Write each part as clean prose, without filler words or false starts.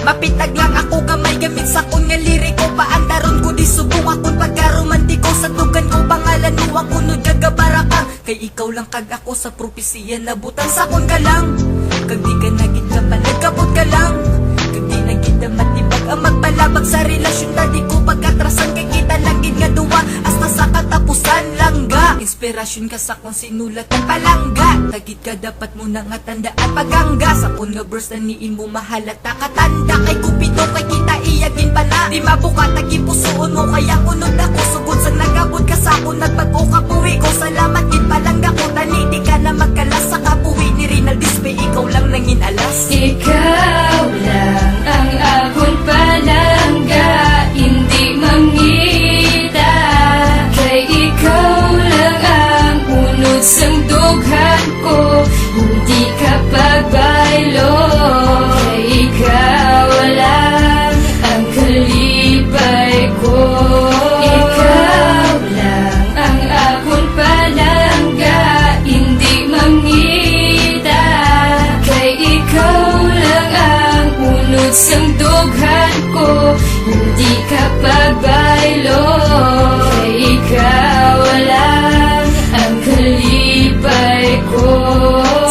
Mapitag lang ako gamay gamit sa kun nga liriko. Paandaron ko di subong akong pagkaromantiko. Sa tugan ko pangalan mo ang kunod kagabara ka. Kay ikaw lang kag ako sa propesiya na butang sa kun ka lang. Kag di ka nagit ka pa nagkapot ka lang. Kag di nagit na matibag ang magpalabag sa relasyon. Dadi ko pagkatrasan kay kita langit nga duwa. Hasta sa katapusan langga. Inspirasyon ka sa kung sinulat ang palangga. Tagit ka dapat mo na nga tandaan pagangga. Sa kun nga verse na niin mo mahalata katanda. Kay Cupido kay kita iyagin pa na. Di mabuka tagipusoon mo kaya unod ako. Sugod sa nagabot ka sa akon nagbago ka puwi ko. Salamat gid palangga ko tani. Di ka na magkalas sa kapuwi ni Rinal Dispe. Ikaw lang nangin alas. Ikaw lang ang akong palangga, hindi mangita. Kay ikaw lang ang unod sang dughan ko, hindi ka pagbaylo. Kay ikaw lang ang kalipay ko. Ikaw lang ang akong palangga, hindi mangita. Kay ikaw lang ang unod sang dughan ko, hindi ka pagbaylo. Kay ikaw lang ang kalipay ko.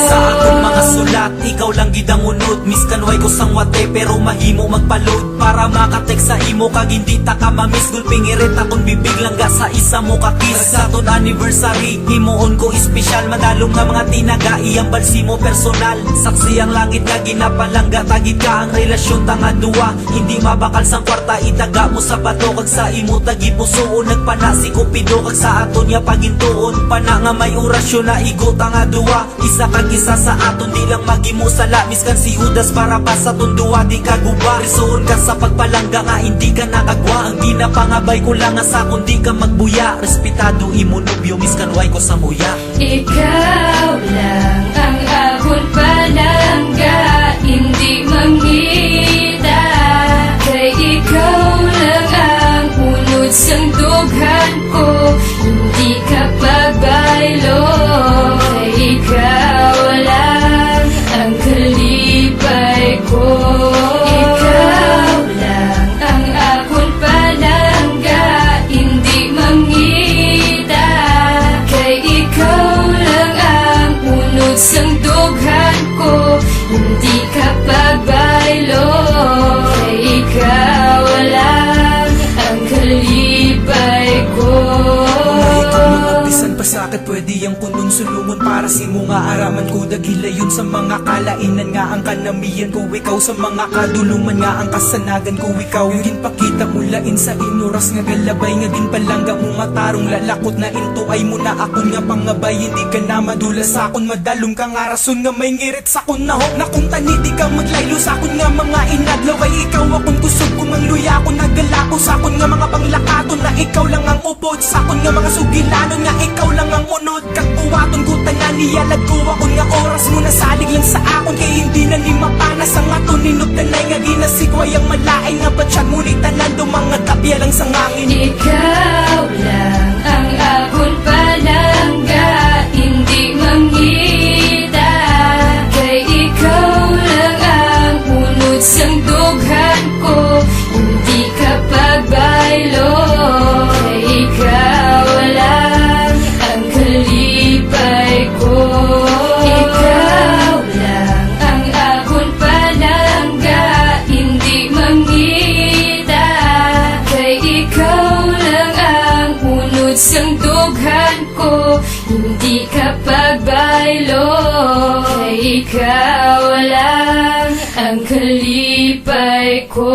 Sa akong mga sulat, ikaw lang gid ang unod. Miskan way ko sang wate pero mahimo magpaload. Para makatek sa imo kag hindi ta ka mamiss. Gulpingirit akong bibig lang ga sa isa mo ka kiss. Sa ton anniversary, himuon ko espesyal. Madalong nga mga tinaga, iyang balsi mo personal. Saksi ang langit nga ginapalangga. Tagid ka ang relasyon tanga duwa. Hindi mabakal sang kwarta, itaga mo sa bato. Kag sa imo tagi pusoon, nagpana si Cupido. Kag sa aton niya pagintuon, pana nga may orasyon na igo tanga duwa. Isa kag isa sa aton, di lang magimo sala. Miskan si Judas para pa sa ton duwa, di ka guba. Risoon ka sa pagpalangga nga hindi ka nakagwa. Ang ginapangabay ko lang nga sa kundi ka magbuya. Respetado imo nobyo, miskan way ko sa muya. Ikaw lang ang akong palangga, hindi mangita. Kay ikaw lang ang unod sang dughan ko, hindi ka pagbaylo. Kay ikaw lang ang kalipay ko. Ikaw lang ang akong palangga, hindi mangita. Kay ikaw lang ang unod sang dughan ko, hindi ka pagbaylo. Kay ikaw lang ang kalipay ko. Bisan pa sakit pwede yung kundong sulungon. Para si mo nga araman ko dagilayon. Sa mga kalainan nga ang kanamiyan ko. Ikaw sa mga kaduluman nga ang kasanagan ko. Ikaw yung ginpakita mo lain sa inuras nga galabay. Nga ginpalangga mo matarong lalakot na into ay mo na akon nga pangabay. Hindi ka na madula sa akon, madalong ka nga rason nga may ngirit sa akon na hok. Na kung tani di ka maglaylo sa akon nga mga inadlaw. Ay ikaw akon kusog ko mangluya ko nagalako sa akon nga mga panglakaton. Na ikaw lang ang upod sa akon nga mga sugilanon. Nga ikaw lang ang unod kag buwaton ko tanan niyalag ko akon nga oras mo nasalig lang sa akon. Kay hindi na ni mapanas ang aton ninugtanay nga ginasikway ang malaay nga batsyag ngunit tanan do mga tapya lang sa ngangin. Ikaw lang ang akong palangga, hindi mangita. Kay ikaw lang ang unod sang dughan ko, hindi ka pagbaylo. Kay ikaw lang ang kalipay ko. Ikaw lang ang akong palangga, hindi mangita. Kay ikaw lang ang unod sang dughan ko, hindi ka pagbaylo. Kay ikaw lang ang kalipay ko.